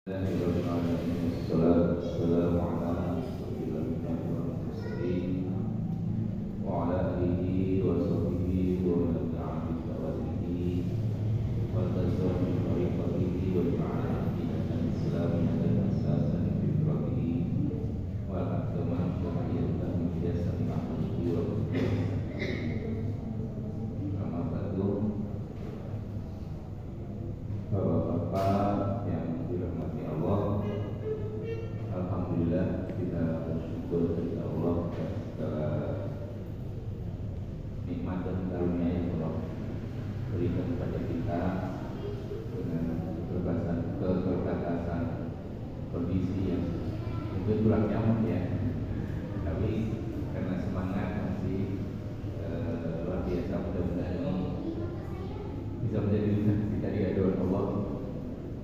Wassalamu ala wa ala alihi wa sahbihi wa man tabi'ahu bi ihsanin wa tasawu bi tariqatihi wa ta'ala dinil Islam dan asasan fi fiqhihi wa ahkaman syar'iyyah biasan ahli wa amma ba'du. Bapak-bapak yang dirahmati Allah, alhamdulillah kita bersyukur kepada Allah atas segala nikmat dan karunia yang Allah berikan kepada kita dengan keterbatasan kondisi yang mungkin kurang nyaman ya, tapi karena semangat masih luar biasa, mudah-mudahan bisa menjadi kita diridhoi Allah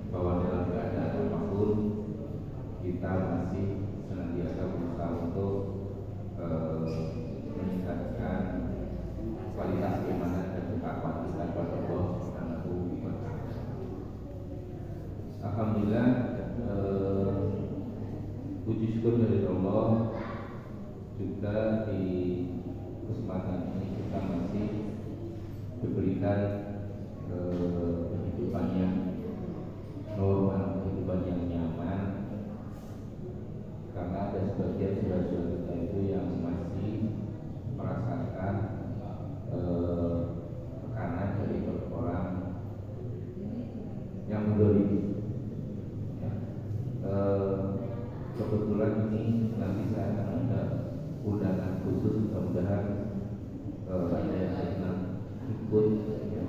bahwa dalam keadaan apapun kita masih senantiasa berusaha untuk meningkatkan kualitas keimanan dan ketakwaan kita kepada Allah Subhanahu wa Ta'ala. Alhamdulillah, puji syukur dari Allah juga di kesempatan ini kita masih diberikan kehidupan yang normal, kehidupan yang nyaman, karena ada sebagian saudara-saudara kita itu yang masih merasakan tekanan dari orang yang mendolimi. Ya. Kebetulan ini nanti saya akan ada undangan khusus, mudah-mudahan saya akan ikut ya,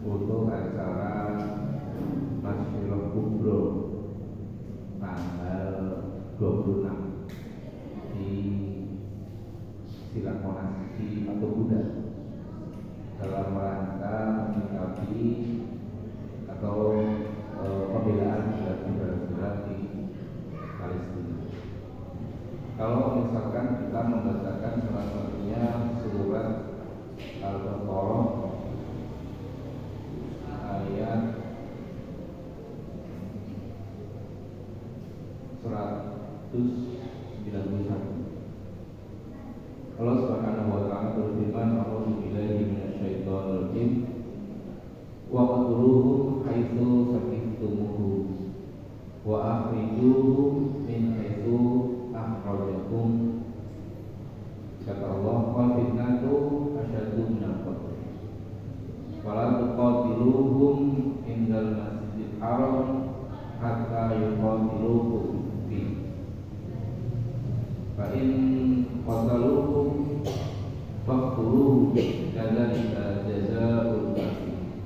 untuk acara Masjidil Kubro tanggal 26 di Silang Monas di Patung Kuda dalam rangka menyikapi atau pembelaan saudara-saudara di Palestina. Kalau misalkan kita membacakan salah satunya surat Al-Baqarah ayat 191. Allah Subhanahu wa Ta'ala berfirman, "A'udzu billahi minasyaitonir rajim. Wa qatluhum haitsu saqiftumuhum wa akhrijuhum min haitsu akhrajakum." Kata Allah, "Wal fitnatu asyaddu minal qatl. Wala tuqatiluhum indal masjidil haram hatta yuqatiluhum fi. Fa in qataluhum faqtuluhum kadzalika jazaa'ul kafirin."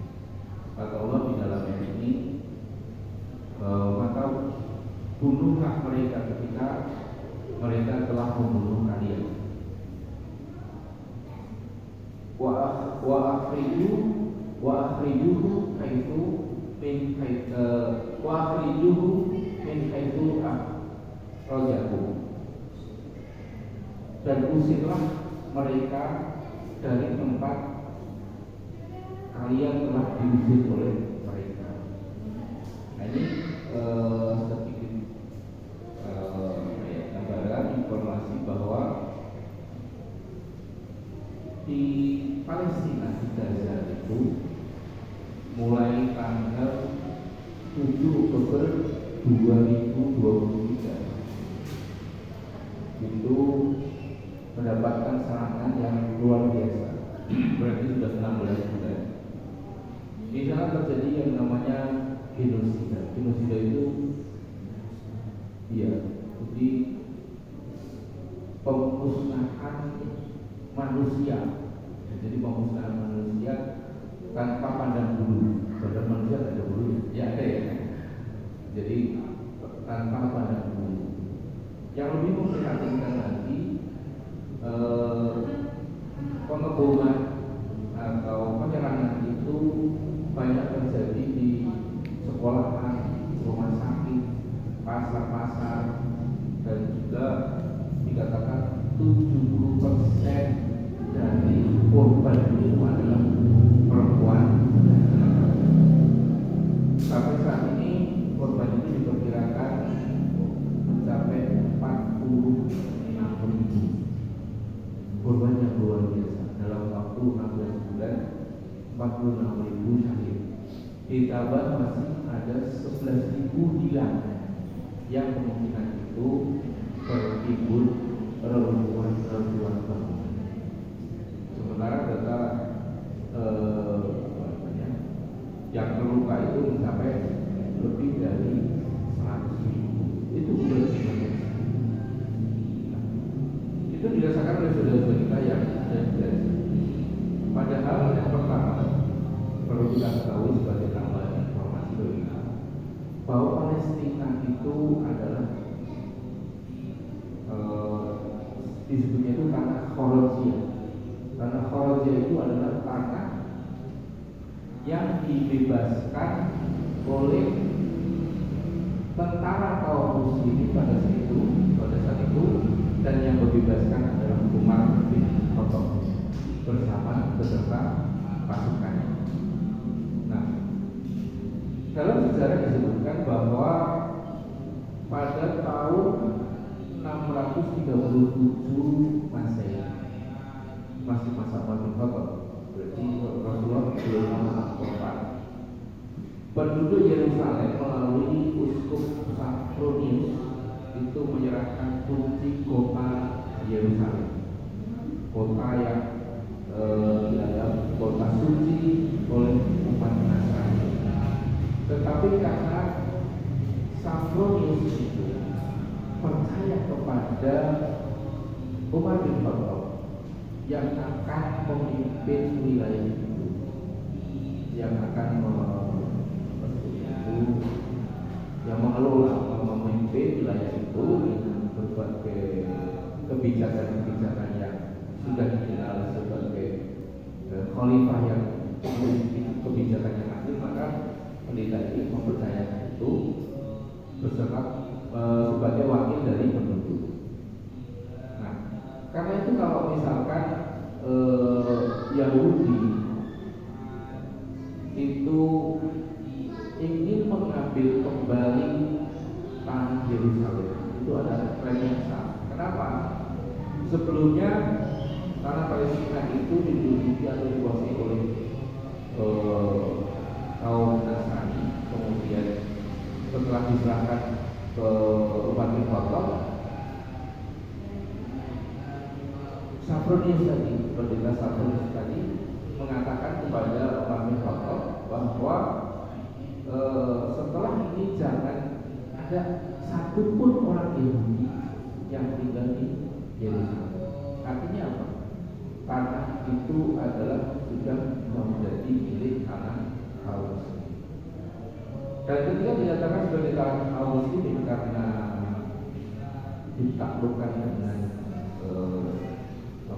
Kata Allah di dalam ayat ini, maka bunuhlah mereka ketika mereka telah membunuh kalian. Wa akhrijuhu haitsu min haitsu akhrajakum, dan usirlah mereka dari tempat kalian telah diusir oleh mereka. Nah, ini sedikit gambaran informasi bahwa di Palestina, di Gaza itu mulai tanggal 7 Oktober 2023 itu mendapatkan serangan yang luar biasa. Berarti sudah 16 bulan. Di sana terjadi yang namanya genosida. Genosida itu jadi pemusnahan manusia. Jadi pemusnahan manusia tanpa pandang bulu. Padahal manusia tidak ada bulu. Ya ada ya. Jadi tanpa pandang bulu. Yang lebih memprihatinkan lagi, pengeboman atau penyerangan itu banyak terjadi di sekolahan, rumah sakit, pasar-pasar, dan juga dikatakan 70% dari korban itu adalah perempuan. Sampai saat ini korban 46.000 syahid. Ditambah masih ada 11.000 hilang yang kemungkinan itu tertimbun reruntuhan bangunan. Sementara data yang terluka itu mencapai lebih dari 100.000. Itu berarti itu dirasakan oleh saudara kita yang dari. Padahal yang pertama perlu kita ketahui sebagai tambahan informasi bagi kita bahwa Palestina itu adalah disebutnya itu tanah Kharojiyah. Tanah Kharojiyah itu adalah tanah yang dibebaskan oleh tentara kaum muslimin pada saat itu, dan yang membebaskan adalah Umar bin Khattab bersama beserta pasukannya. Nah, dalam sejarah disebutkan bahwa pada tahun 637 Masehi, masih masa Umar bin Khattab, berarti Rasulullah belum wafat, penduduk Yerusalem melalui uskup Safronius itu menyerahkan kunci kota Yerusalem, kota yang kota suci oleh umat Nasrani. Tetapi karena Safronius itu percaya kepada Umar bin Khattab yang akan memimpin wilayah itu, yang akan yang mengelola, memimpin wilayah itu dengan berbagai kebijakan-kebijakan yang sudah dikenal sebagai khalifah yang memiliki kebijakan yang adil, maka pendeta ini mempercayakan itu beserta sebagai wakil dari penduduk. Nah, karena itu kalau misalkan Yahudi itu ingin mengambil kembali tanah Yerusalem, itu ada tren yang sama. Kenapa? Sebelumnya tanah Palestina itu diduduki atau dikuasai oleh kaum Nasrani. Kemudian setelah diserahkan ke Umar bin Khattab, Safronius tadi, pendeta Safronius tadi mengatakan kepada Umar bin Khattab bahwa setelah ini jangan ada satupun orang Yahudi yang tinggal di Yerusalem. Artinya apa? Tanah itu adalah sudah menjadi milik tanah kaum muslimin. Dan ketika dinyatakan sebagai tanah kaum muslimin karena ditaklukkan dengan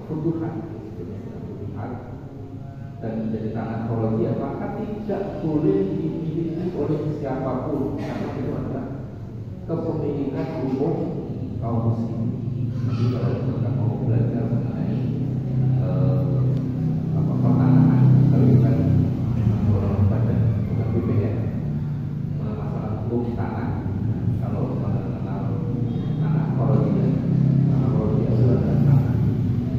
futuhat dan menjadi tanah Kharojiyah, maka tidak boleh dimiliki oleh siapapun, karena itu adalah kepemilikan umum kaum muslimin. Jadi kalau kita mau belajar mengenai pertanahan, kalau kita memang orang badan bukan BPN masalah hukum tanah, kalau mengenal tanah Kharojiyah itu adalah tanah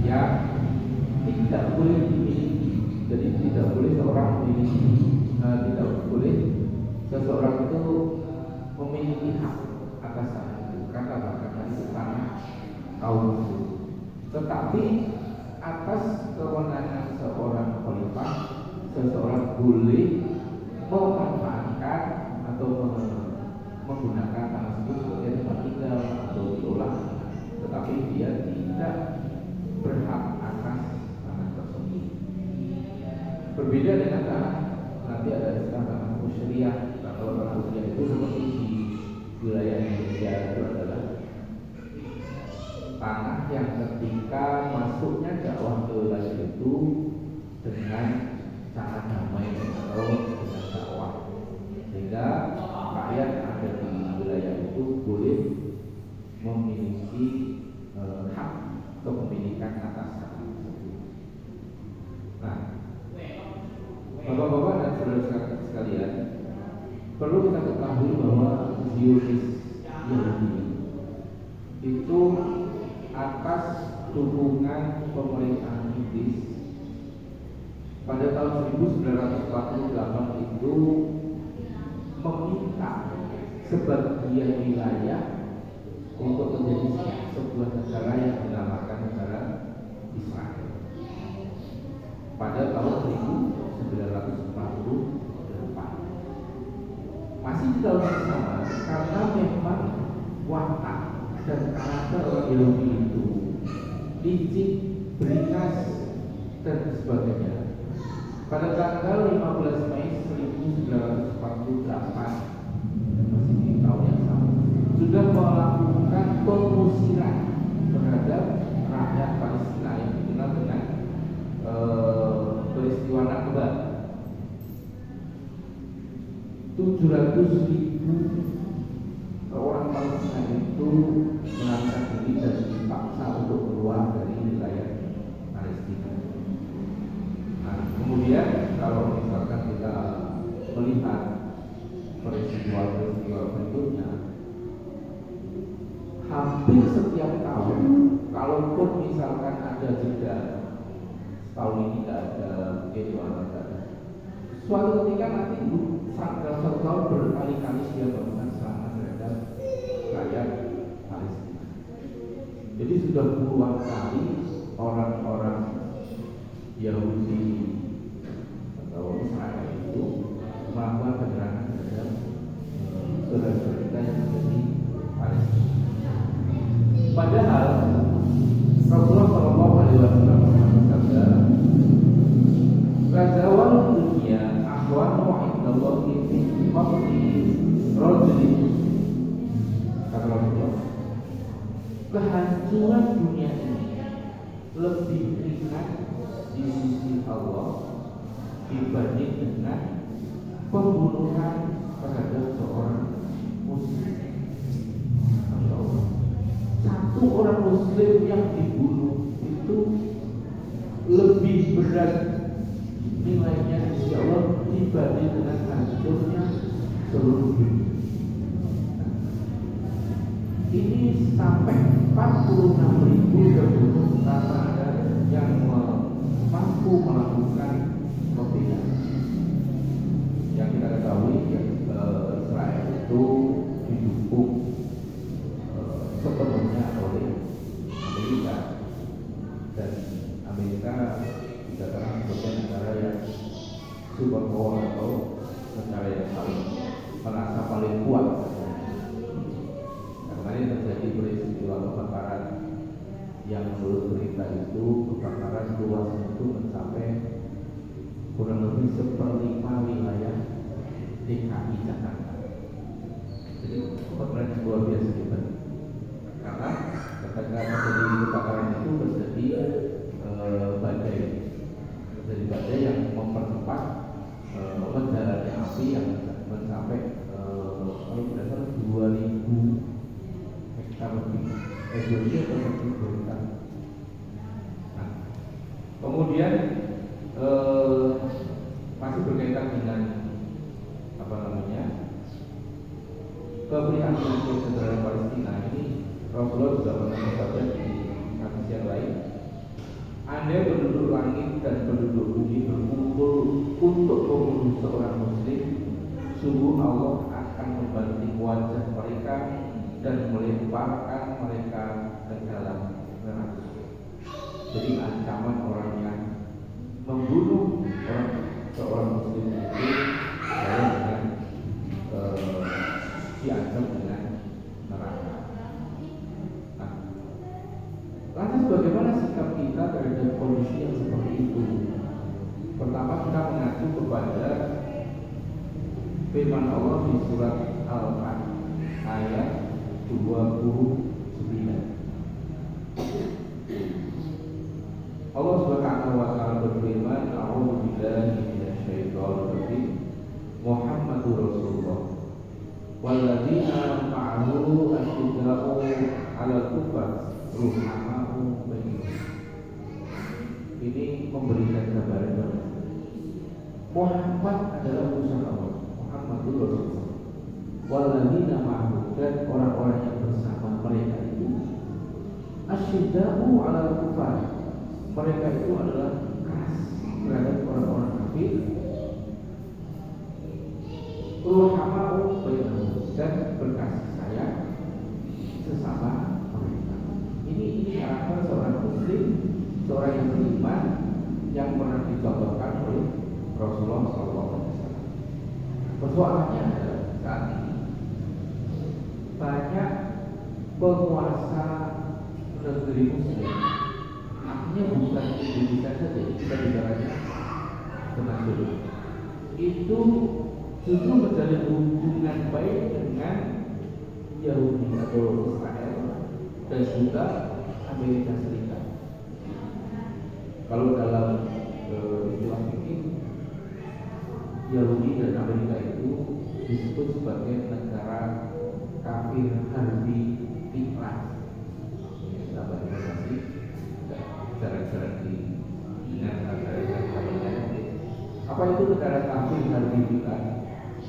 yang tidak boleh dimiliki. Jadi tidak boleh seorang memiliki, tidak boleh seseorang itu memiliki hak atas tanah itu. Karena apa? Karena itu tanah kaum muslim. Tetapi atas kewenangan seorang khalifah, seseorang boleh memanfaatkan atau menggunakan tanah tersebut sebagai tempat tinggal atau diolah, tetapi dia tidak berhak atas tanah tersebut. Berbeda dengan tanah, nanti ada istilah tanah musyriah. Kalau tanah musyriah itu seperti di wilayah Indonesia itu adalah tanah yang ketika masuknya dakwah ke wilayah itu dengan cara damai atau dengan dakwah, sehingga rakyat ada di wilayah itu boleh memiliki hak kepemilikan atas tanah tersebut. Nah, Bapak-bapak dan saudara sekalian, perlu kita ketahui bahwa Zionis Yahudi itu atas dukungan pemerintahan Inggris pada tahun 1948 itu meminta sebagian wilayah untuk menjadi sebuah negara yang dinamakan negara Israel pada tahun 1948. Masih di tahun yang sama, karena memang watak dan karakter orang Yahudi itu licik, beringas dan sebagainya. Pada tanggal 15 Mei 1948, masih di tahun yang sama, sudah melakukan pengusiran terhadap rakyat Palestina yang dikenal dengan peristiwa Nakba. 700.000 orang Palestina itu melarikan diri dan dipaksa untuk keluar dari wilayah Palestina. Nah, kemudian kalau misalkan kita melihat peristiwa-peristiwa berikutnya, hampir setiap tahun, kalaupun misalkan ada jeda, tahun ini tidak ada, itu ada. Suatu ketika nanti dalam satu tahun berkali-kali dia melakukan serangan terhadap rakyat Palestina. Jadi sudah puluhan kali orang-orang Yahudi atau Israel itu melakukan penyerangan terhadap saudara-saudara kita yang ada di Palestina. Padahal Rasulullah Shallallahu Alaihi Wasallam bersabda, "Razawal dunia akhwanu indallahi fi qatli rajulin." Kata Rasulullah, kehancuran dunia ini lebih ringan di sisi Allah dibanding dengan pembunuhan terhadap seorang muslim. Masya Allah, satu orang muslim yang dibunuh itu lebih berat nilainya di sisi Allah dibanding dengan hancurnya seluruh dunia. Ini sampai 46.000 terbunuh karena ada yang mampu melakukan pertindakan. Yang kita ketahui Israel itu didukung sepenuhnya oleh Amerika, dan Amerika dikatakan sebagai negara yang superpower atau negara yang paling merasa paling kuat. Kemarin terjadi peristiwa kebakaran yang menurut berita itu kebakaran luasnya itu mencapai kurang lebih 1/5 wilayah DKI Jakarta. Jadi kebakaran yang luar biasa juga. Karena ketika terjadi kebakaran itu terjadi badai yang mempercepat menjalarnya api yang mencapai kalau tidak salah 2.000 hektar lebih, 2.000 atau 1.000 hektar. Nah, kemudian masih berkaitan dengan keprihatinan saudara Palestina ini, Rasulullah juga pernah bersabda di hadis yang lain, andai penduduk langit dan penduduk bumi berkumpul untuk membunuh seorang muslim, sungguh Allah akan membanting wajah mereka dan melemparkan mereka ke dalam neraka. Jadi ancaman orang yang membunuh seorang muslim itu dengan diancam dengan neraka. Nah, lantas bagaimana sikap kita terhadap kondisi yang seperti itu? Pertama, kita mengacu kepada firman Allah di surat Al-Fatih ayat 29. Allah Subhanahu wa taala berfirman, "A'udzu billahi minasyaitonir rajim. Muhammadur Rasulullah walladzina ma'ahu asyidda'u 'alal kufar ruhama'u bainahum." Ini memberikan gambaran Muhammad adalah utusan Allah. Muhammadur Rasulullah walladzina ma'ahu, dan orang-orang yang bersama mereka itu asyidda'u 'alal kufar, mereka itu adalah keras terhadap orang-orang kafir kafir, ruhamau bainahum, dan berkasih sayang sesama mereka. Ini karakter seorang muslim, seorang yang beriman yang pernah dicontohkan oleh Rasulullah SAW. Persoalannya adalah saat ini banyak penguasa negeri muslim, artinya bukan Indonesia saja, kita bicaranya internasional, itu justru menjalin hubungan baik dengan Yahudi atau Israel dan juga Amerika Serikat. Kalau dalam istilah fikih, Yahudi dan Amerika itu disebut sebagai negara kafir harbi fikras. Kita bahas nanti cara-cara diingat apa itu negara kafir harbi fikras?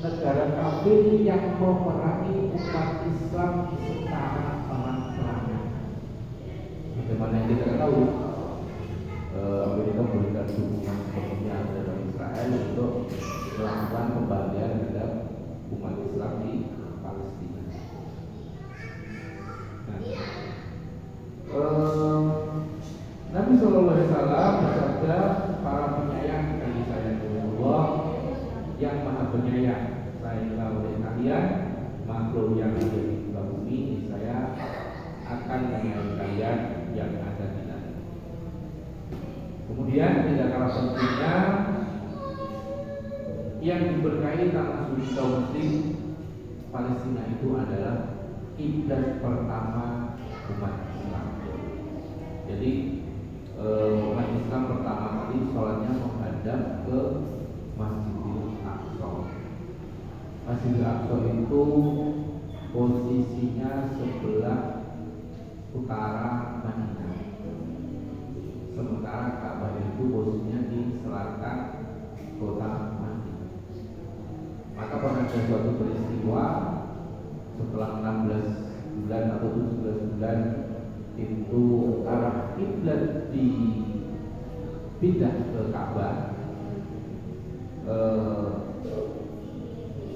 Negara kafir yang memerangi umat Islam secara terang-terangan. Bagaimana yang kita tahu, Amerika memberikan dukungan sepenuhnya kepada Israel untuk melakukan pembagian terhadap umat Islam di Palestina. Nabi Shallallahu Alaihi Wasallam bersabda, para penyayang kasih sayang Allah yang maha penyayang, sayanglah oleh kalian makhluk yang ada di muka bumi, saya akan menyayangi kalian yang ada di dalam. Kemudian tidak kalah pentingnya yang diberkahi tanah suci kaum muslim Palestina itu adalah kiblat pertama umat Islam. Jadi umat Islam pertama kali sholatnya menghadap ke Masjidil Aqsa. Masjidil Aqsa itu posisinya sebelah utara Madinah, sementara Ka'bah itu posisinya di selatan kota Madinah. Maka pada suatu peristiwa setelah 16 bulan atau 17 bulan itu arah kiblat dipindah ke Ka'bah,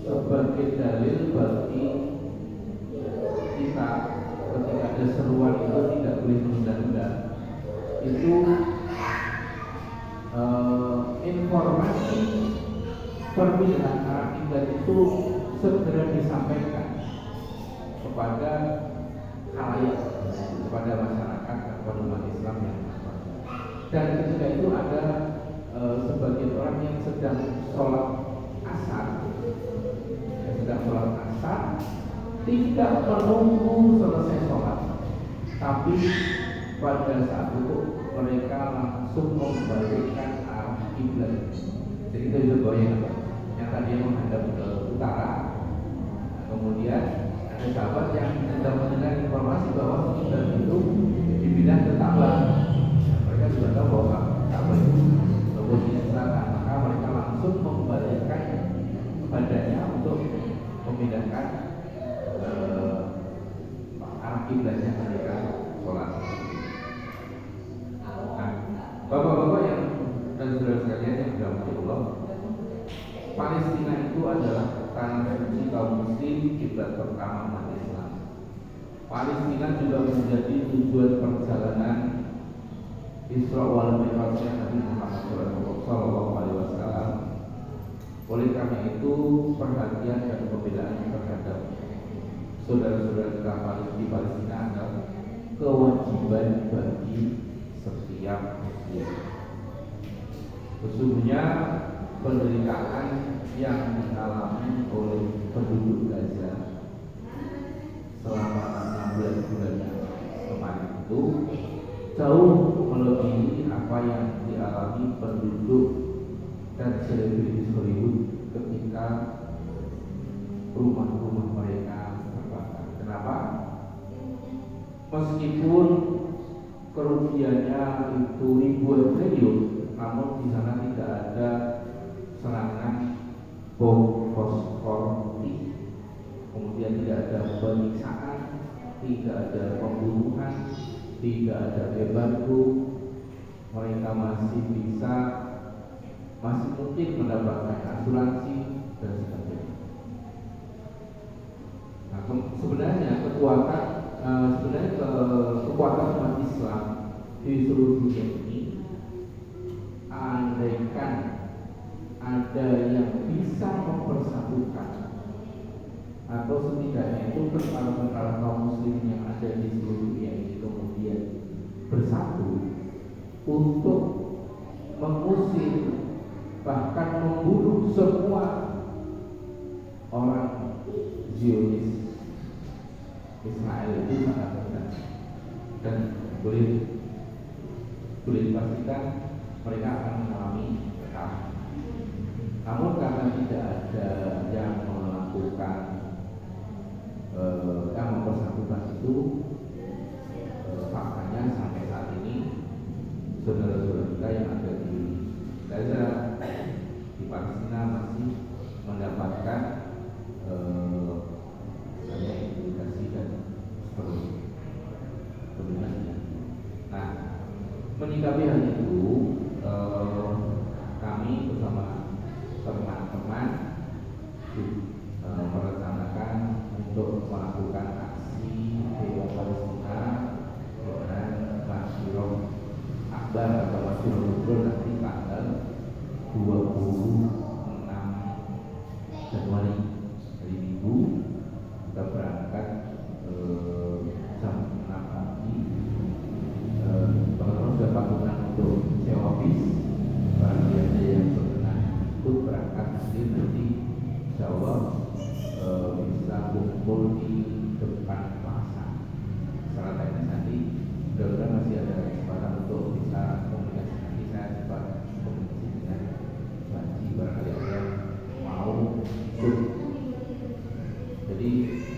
sebagai dalil bagi kita ketika ada seruan itu tidak boleh menunda-nunda. Itu informasi perpindahan arah kiblat itu segera disampaikan kepada khalayak, kepada masyarakat, kepada umat Islam yang ada. Dan ketika itu ada sebagian orang yang sedang sholat asar, tidak menunggu selesai sholat, tapi pada saat itu mereka langsung membalikkan arah kiblat. Jadi itu bisa bayang yang tadinya menghadap ke utara, kemudian ada sahabat yang sedang mendengar informasi bahwa kiblat itu dipindah ke Ka'bah. Mereka juga tahu bahwa Ka'bah itu posisinya selatan, maka mereka langsung membalikkan badannya untuk memindahkan arah kiblatnya mereka sholat. Nah, bapak-bapak yang dan saudara sekalian yang dirahmati Allah, Palestina itu adalah tanah suci kaum muslim, kiblat pertama umat Islam. Palestina juga menjadi tujuan perjalanan Isra wal Mi'rajnya Nabi Muhammad SAW. Oleh karena itu, perhatian dan pembelaan terhadap saudara-saudara kita di Palestina adalah kewajiban bagi setiap muslim. Sesungguhnya penderitaan yang dialami oleh penduduk Gaza selama 16 bulan kemarin itu jauh melebihi apa yang dialami penduduk dan selebritis Hollywood ketika rumah-rumah mereka terbakar. Kenapa? Meskipun kerugiannya itu ribuan triliun, namun di sana tidak ada serangan bom fosfor, kemudian tidak ada penyiksaan, tidak ada pembunuhan, tidak ada embargo. Mereka masih bisa masih mungkin mendapatkan asuransi dan sebagainya. Nah, sebenarnya kekuatan umat Islam di seluruh dunia ini, andaikan ada yang bisa mempersatukan atau setidaknya itu tentara kaum muslim yang ada di seluruh dunia ini kemudian bersatu untuk mengusir bahkan membunuh semua orang Zionis Israel itu sangat berat, dan boleh dipastikan mereka akan mengalami kekalahan. Namun karena tidak ada yang melakukan yang mempersatukan itu, faktanya sampai saat ini saudara-saudara kita yang ada di Gaza, di Palestina masih mendapatkan indikasi dan sebenarnya. Nah, menyikapi hal itu, kami bersama teman-teman merencanakan untuk melakukan aksi bela Palestina dengan Masyurah Akbar atau Masyurah Kubro nanti tanggal 26 Januari, hari Minggu. Kita berangkat jam 6 pagi. Teman-teman sudah patungan untuk sewa bis, barang ada yang berkenan ikut berangkat nanti insya Allah bisa kumpul di depan pasar. Secara teknis nanti mudah-mudahan masih ada kesempatan untuk bisa komunikasi. Nanti saya coba komunikasi dengan Baji barangkali ada yang mau ikut. Jadi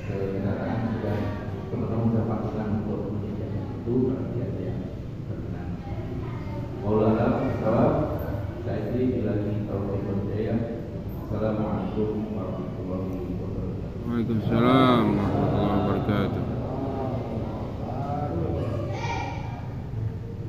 kendaraan sudah teman-teman sudah patungan untuk menyediakan itu, berarti ada yang berkenan. Maulana Mustafa saya bilang taufiq wal hidayah. Assalamualaikum warahmatullahi wabarakatuh. Waalaikumsalam.